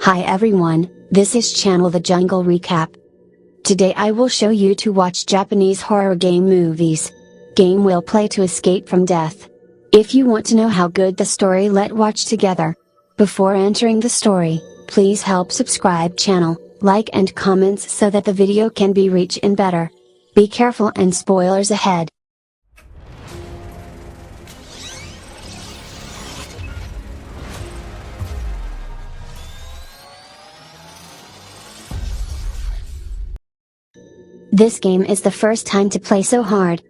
Hi everyone, this is channel The Jungle Recap. Today I will show you to watch Japanese horror game movies. Game will play to escape from death. If you want to know how good the story, let's watch together. Before entering the story, please help subscribe channel, like and comments so that the video can be reach in better. Be careful and spoilers ahead. This game is the first time to play so hard.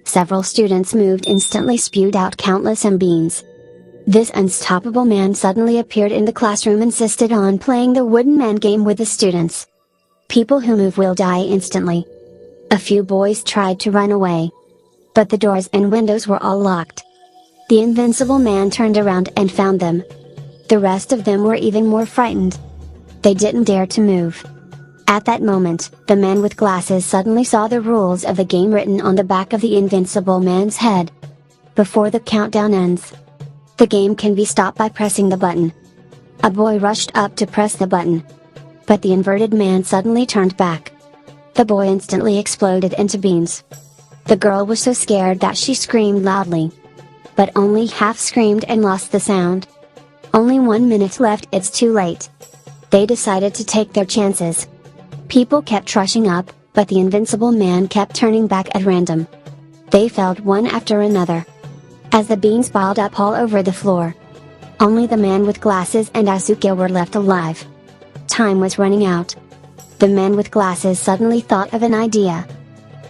Several students moved instantly spewed out countless beans. This unstoppable man suddenly appeared in the classroom, insisted on playing the wooden man game with the students. People who move will die instantly. A few boys tried to run away, but the doors and windows were all locked. The invincible man turned around and found them. The rest of them were even more frightened. They didn't dare to move. At that moment, the man with glasses suddenly saw the rules of the game written on the back of the invincible man's head. Before the countdown ends, the game can be stopped by pressing the button. A boy rushed up to press the button, but the inverted man suddenly turned back. The boy instantly exploded into beans. The girl was so scared that she screamed loudly, but only half screamed and lost the sound. Only 1 minute left, it's too late. They decided to take their chances. People kept rushing up, but the invincible man kept turning back at random. They fell one after another, as the beans piled up all over the floor. Only the man with glasses and Asuke were left alive. Time was running out. The man with glasses suddenly thought of an idea.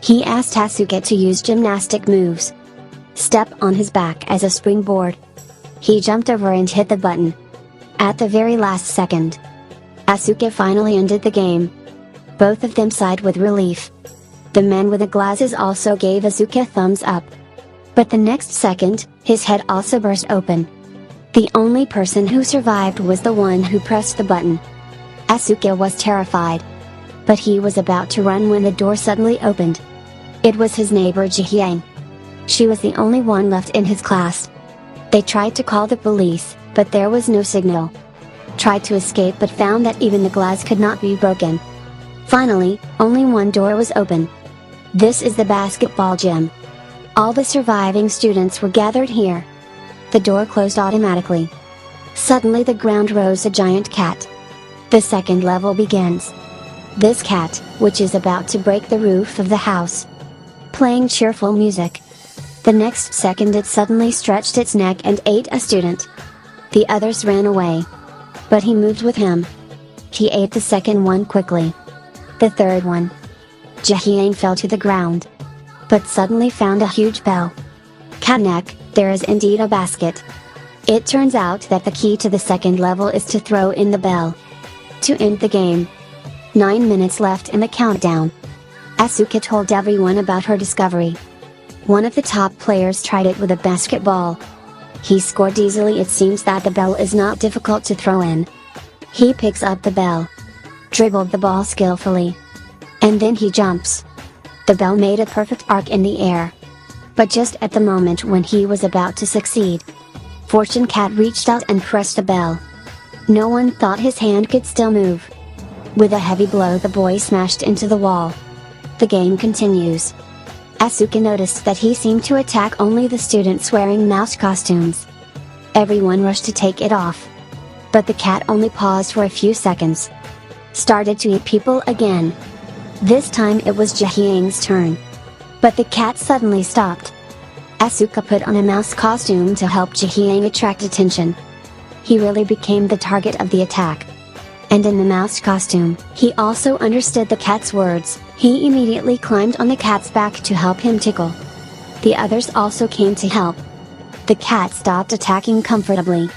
He asked Asuke to use gymnastic moves. Step on his back as a springboard. He jumped over and hit the button. At the very last second, Asuke finally ended the game. Both of them sighed with relief. The man with the glasses also gave Asuke a thumbs up. But the next second, his head also burst open. The only person who survived was the one who pressed the button. Asuke was terrified, but he was about to run when the door suddenly opened. It was his neighbor Jihyang. She was the only one left in his class. They tried to call the police, but there was no signal. Tried to escape but found that even the glass could not be broken. Finally, only one door was open. This is the basketball gym. All the surviving students were gathered here. The door closed automatically. Suddenly the ground rose a giant cat. The second level begins. This cat, which is about to break the roof of the house, playing cheerful music. The next second it suddenly stretched its neck and ate a student. The others ran away, but he moved with him. He ate the second one quickly. The third one. Jihyang fell to the ground, but suddenly found a huge bell. Catneck, there is indeed a basket. It turns out that the key to the second level is to throw in the bell to end the game. 9 minutes left in the countdown. Asuke told everyone about her discovery. One of the top players tried it with a basketball. He scored easily. It seems that the bell is not difficult to throw in. He picks up the bell, dribbled the ball skillfully, and then he jumps. The bell made a perfect arc in the air. But just at the moment when he was about to succeed, Fortune Cat reached out and pressed the bell. No one thought his hand could still move. With a heavy blow the boy smashed into the wall. The game continues. Asuke noticed that he seemed to attack only the students wearing mouse costumes. Everyone rushed to take it off, but the cat only paused for a few seconds. Started to eat people again. This time it was Jihyang's turn, but the cat suddenly stopped. Asuke put on a mouse costume to help Jihyang attract attention. He really became the target of the attack. And in the mouse costume, he also understood the cat's words. He immediately climbed on the cat's back to help him tickle. The others also came to help. The cat stopped attacking comfortably.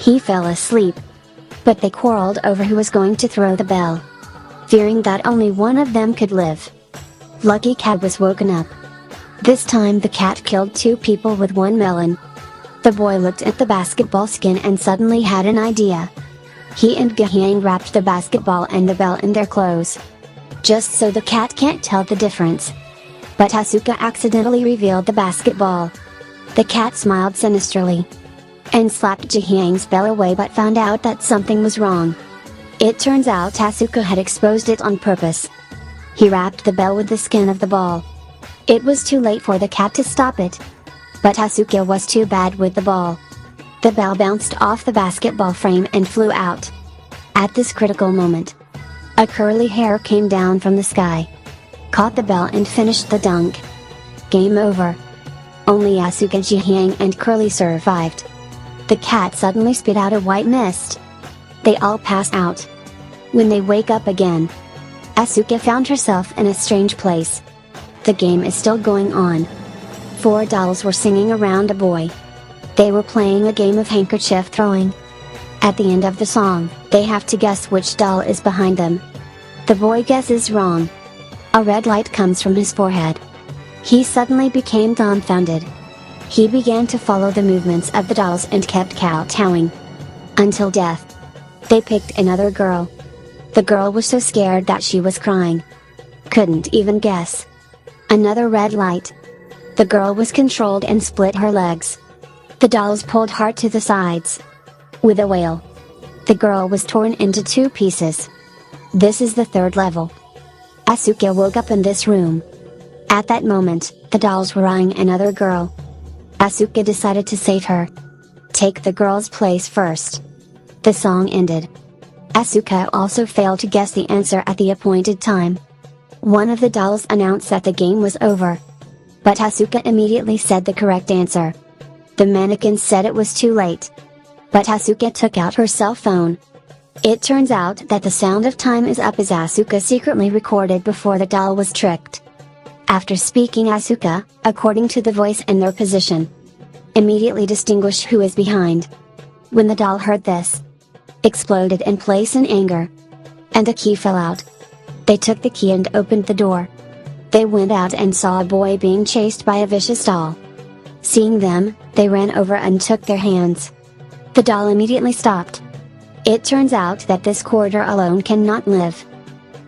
He fell asleep, but they quarreled over who was going to throw the bell, fearing that only one of them could live. Lucky Cat was woken up. This time the cat killed 2 people with 1 melon. The boy looked at the basketball skin and suddenly had an idea. He and Jihyang wrapped the basketball and the bell in their clothes, just so the cat can't tell the difference. But Asuke accidentally revealed the basketball. The cat smiled sinisterly and slapped Jihyang's bell away, but found out that something was wrong. It turns out Asuka had exposed it on purpose. He wrapped the bell with the skin of the ball. It was too late for the cat to stop it. But Asuka was too bad with the ball. The ball bounced off the basketball frame and flew out. At this critical moment, a curly hair came down from the sky, caught the ball and finished the dunk. Game over. Only Asuka, Jihyang and Curly survived. The cat suddenly spit out a white mist. They all pass out. When they wake up again, Asuka found herself in a strange place. The game is still going on. 4 dolls were singing around a boy. They were playing a game of handkerchief throwing. At the end of the song, they have to guess which doll is behind them. The boy guesses wrong. A red light comes from his forehead. He suddenly became dumbfounded. He began to follow the movements of the dolls and kept kowtowing. Until death. They picked another girl. The girl was so scared that she was crying. Couldn't even guess. Another red light. The girl was controlled and split her legs. The dolls pulled hard to the sides. With a wail, the girl was torn into 2 pieces. This is the 3rd level. Asuka woke up in this room. At that moment, the dolls were eyeing another girl. Asuka decided to save her. Take the girl's place first. The song ended. Asuka also failed to guess the answer at the appointed time. One of the dolls announced that the game was over. But Asuka immediately said the correct answer. The mannequin said it was too late. But Asuka took out her cell phone. It turns out that the sound of time is up is Asuka secretly recorded before the doll was tricked. After speaking, Asuka, according to the voice and their position, immediately distinguish who is behind. When the doll heard this, exploded in place in anger, and a key fell out. They took the key and opened the door. They went out and saw a boy being chased by a vicious doll. Seeing them, they ran over and took their hands. The doll immediately stopped. It turns out that this quarter alone cannot live.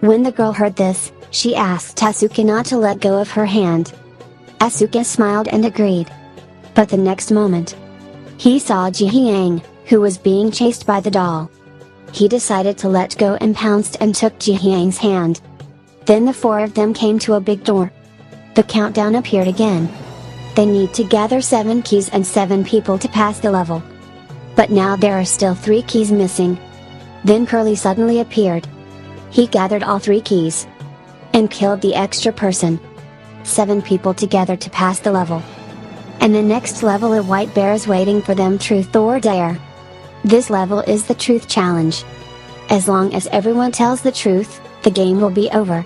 When the girl heard this, she asked Asuka not to let go of her hand. Asuka smiled and agreed. But the next moment, he saw Jihyang, who was being chased by the doll. He decided to let go and pounced and took Jihyang's hand. Then the 4 of them came to a big door. The countdown appeared again. They need to gather 7 keys and 7 people to pass the level. But now there are still 3 keys missing. Then Curly suddenly appeared. He gathered all 3 keys and killed the extra person. 7 people together to pass the level. And the next level, a white bear is waiting for them, truth or dare. This level is the truth challenge. As long as everyone tells the truth, the game will be over.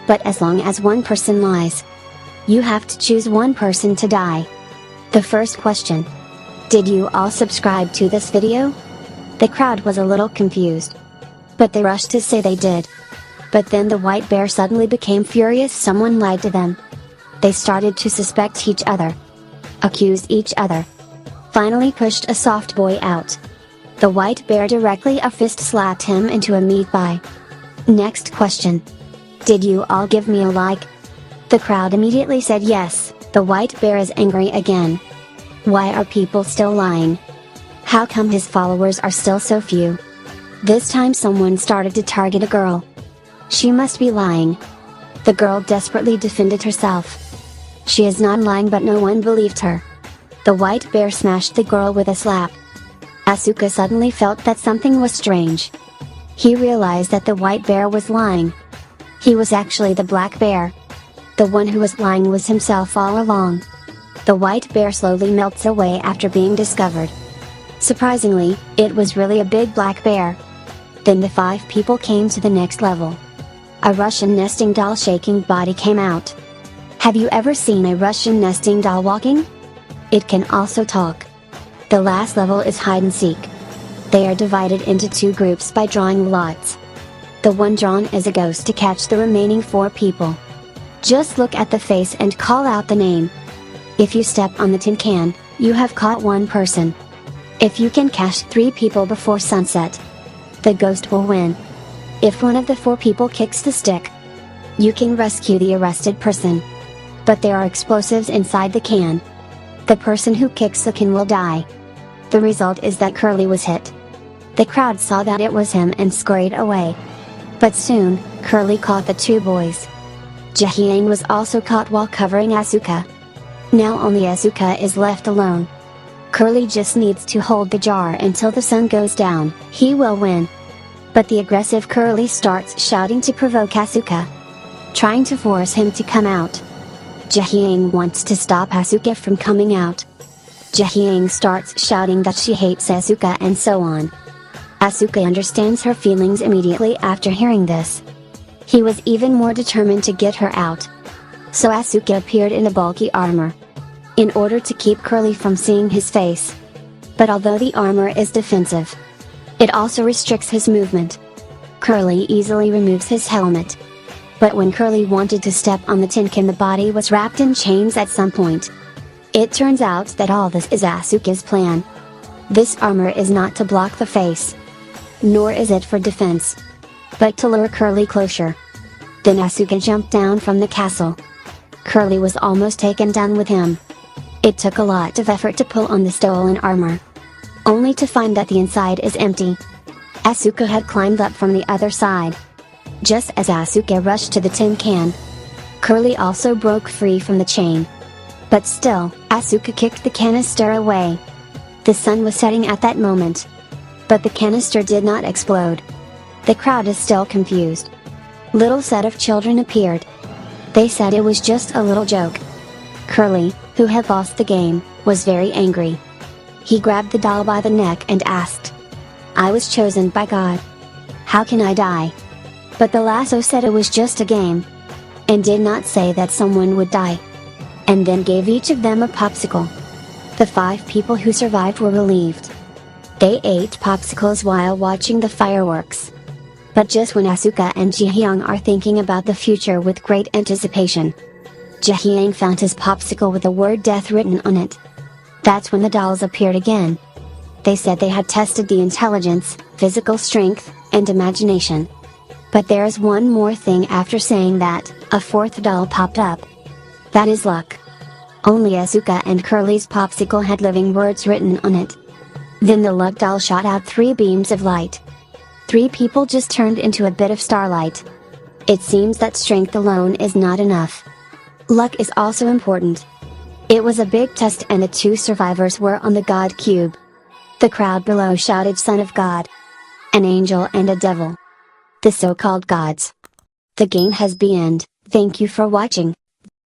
But as long as one person lies, you have to choose one person to die. The first question. Did you all subscribe to this video? The crowd was a little confused, but they rushed to say they did. But then the white bear suddenly became furious. Someone lied to them. They started to suspect each other, accused each other. Finally pushed a soft boy out. The white bear directly a fist slapped him into a meat pie. Next question. Did you all give me a like? The crowd immediately said yes. The white bear is angry again. Why are people still lying? How come his followers are still so few? This time someone started to target a girl. She must be lying. The girl desperately defended herself. She is not lying, but no one believed her. The white bear smashed the girl with a slap. Asuka suddenly felt that something was strange. He realized that the white bear was lying. He was actually the black bear. The one who was lying was himself all along. The white bear slowly melts away after being discovered. Surprisingly, it was really a big black bear. Then the 5 people came to the next level. A Russian nesting doll shaking body came out. Have you ever seen a Russian nesting doll walking? It can also talk. The last level is hide and seek. They are divided into 2 groups by drawing lots. The one drawn is a ghost to catch the remaining 4 people. Just look at the face and call out the name. If you step on the tin can, you have caught 1 person. If you can catch 3 people before sunset, the ghost will win. If one of the 4 people kicks the stick, you can rescue the arrested person. But there are explosives inside the can. The person who kicks the can will die. The result is that Curly was hit. The crowd saw that it was him and scurried away. But soon, Curly caught the two boys. Jaehyang was also caught while covering Asuka. Now only Asuka is left alone. Curly just needs to hold the jar until the sun goes down, he will win. But the aggressive Curly starts shouting to provoke Asuka, trying to force him to come out. Jaehyang wants to stop Asuka from coming out. Jaehyang starts shouting that she hates Asuka and so on. Asuka understands her feelings immediately after hearing this. He was even more determined to get her out. So Asuka appeared in a bulky armor, in order to keep Curly from seeing his face. But although the armor is defensive, it also restricts his movement. Curly easily removes his helmet. But when Curly wanted to step on the tin can, the body was wrapped in chains at some point. It turns out that all this is Asuka's plan. This armor is not to block the face, nor is it for defense, but to lure Curly closer. Then Asuka jumped down from the castle. Curly was almost taken down with him. It took a lot of effort to pull on the stolen armor, only to find that the inside is empty. Asuka had climbed up from the other side. Just as Asuka rushed to the tin can, Curly also broke free from the chain. But still, Asuka kicked the canister away. The sun was setting at that moment, but the canister did not explode. The crowd is still confused. Little set of children appeared. They said it was just a little joke. Curly, who had lost the game, was very angry. He grabbed the doll by the neck and asked, "I was chosen by God. How can I die?" But the lasso said it was just a game, and did not say that someone would die. And then gave each of them a popsicle. The 5 people who survived were relieved. They ate popsicles while watching the fireworks. But just when Asuka and Jaehyang are thinking about the future with great anticipation, Jaehyang found his popsicle with the word death written on it. That's when the dolls appeared again. They said they had tested the intelligence, physical strength, and imagination. But there is one more thing after saying that, a 4th doll popped up. That is luck. Only Asuka and Curly's popsicle had living words written on it. Then the luck doll shot out 3 beams of light. 3 people just turned into a bit of starlight. It seems that strength alone is not enough. Luck is also important. It was a big test and the 2 survivors were on the God Cube. The crowd below shouted "Son of God!" An angel and a devil. The so-called gods. The game has been. Thank you for watching.